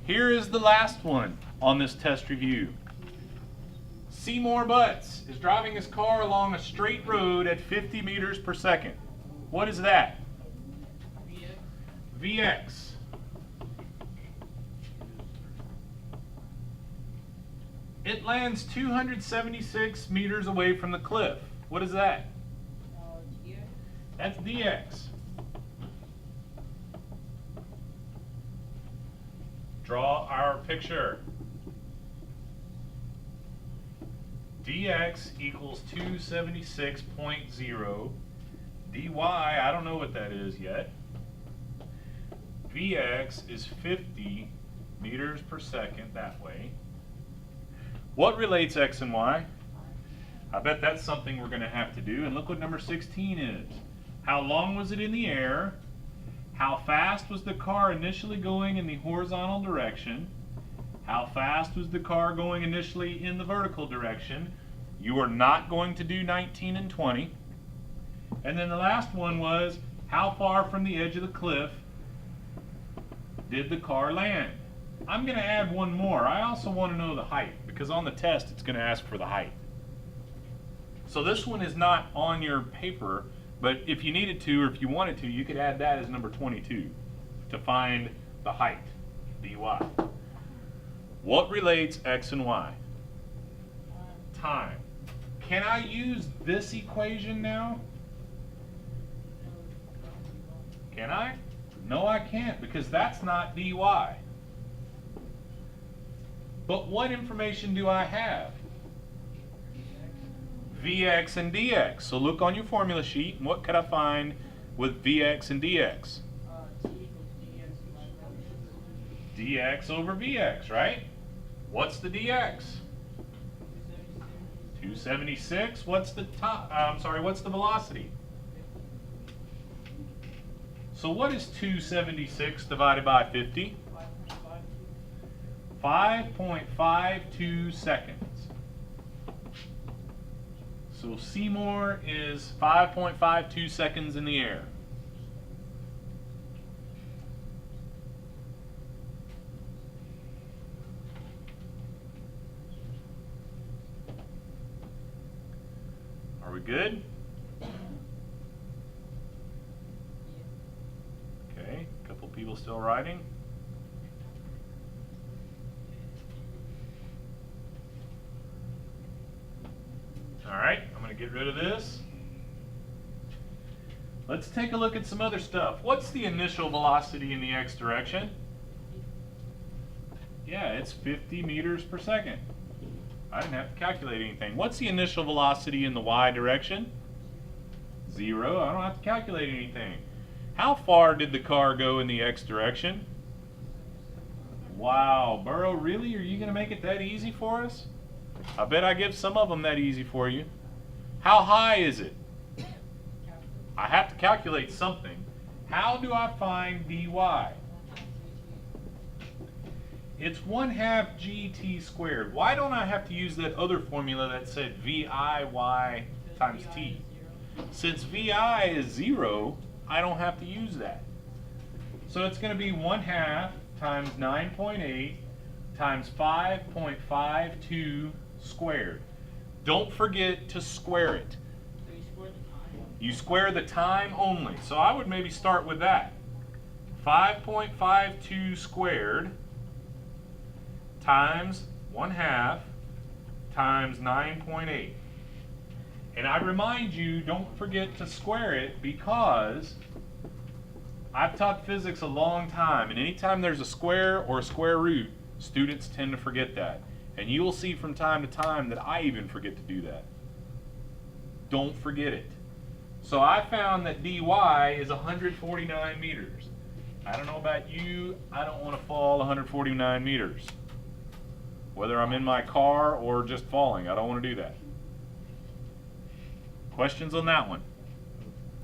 Here is the last one on this test review. Seymour Butts is driving his car along a straight road at 50 meters per second. What is that? Vx. It lands 276 meters away from the cliff. What is that? That's dx. Draw our picture. dx equals 276.0. dy, I don't know what that is yet. Vx is 50 meters per second that way. What relates x and y? I bet that's something we're going to have to do. And look what number 16 is. How long was it in the air? How fast was the car initially going in the horizontal direction? How fast was the car going initially in the vertical direction? You are not going to do 19 and 20. And then the last one was, how far from the edge of the cliff did the car land? I'm going to add one more. I also want to know the height, because on the test it's going to ask for the height. So this one is not on your paper, but if you needed to, or if you wanted to, you could add that as number 22 to find the height, dy. What relates x and y? Time. Can I use this equation now? Can I? No, I can't, because that's not dy. But what information do I have? Vx and dx. So look on your formula sheet, and what could I find with Vx and dx? Dx over Vx, right? What's the dx? 276. What's the what's the velocity? So what is 276 divided by 50? 5.52 seconds. So Seymour is 5.52 seconds in the air. Are we good? Okay, a couple people still writing. All right, I'm going to get rid of this. Let's take a look at some other stuff. What's the initial velocity in the x direction? Yeah, it's 50 meters per second. I didn't have to calculate anything. What's the initial velocity in the y direction? 0. I don't have to calculate anything. How far did the car go in the x direction? Wow, Burrow, really? Are you going to make it that easy for us? I bet I give some of them that easy for you. How high is it? I have to calculate something. How do I find dy? It's 1/2 gt squared. Why don't I have to use that other formula that said VIY times t? Since VI is 0, I don't have to use that. So it's going to be 1/2 times 9.8 times 5.52 squared. Don't forget to square it. You square the time only. So I would maybe start with that. 5.52 squared times 1/2 times 9.8. And I remind you, don't forget to square it, because I've taught physics a long time, and anytime there's a square or a square root, students tend to forget that. And you will see from time to time that I even forget to do that. Don't forget it. So I found that dy is 149 meters. I don't know about you, I don't want to fall 149 meters. Whether I'm in my car or just falling, I don't want to do that. Questions on that one?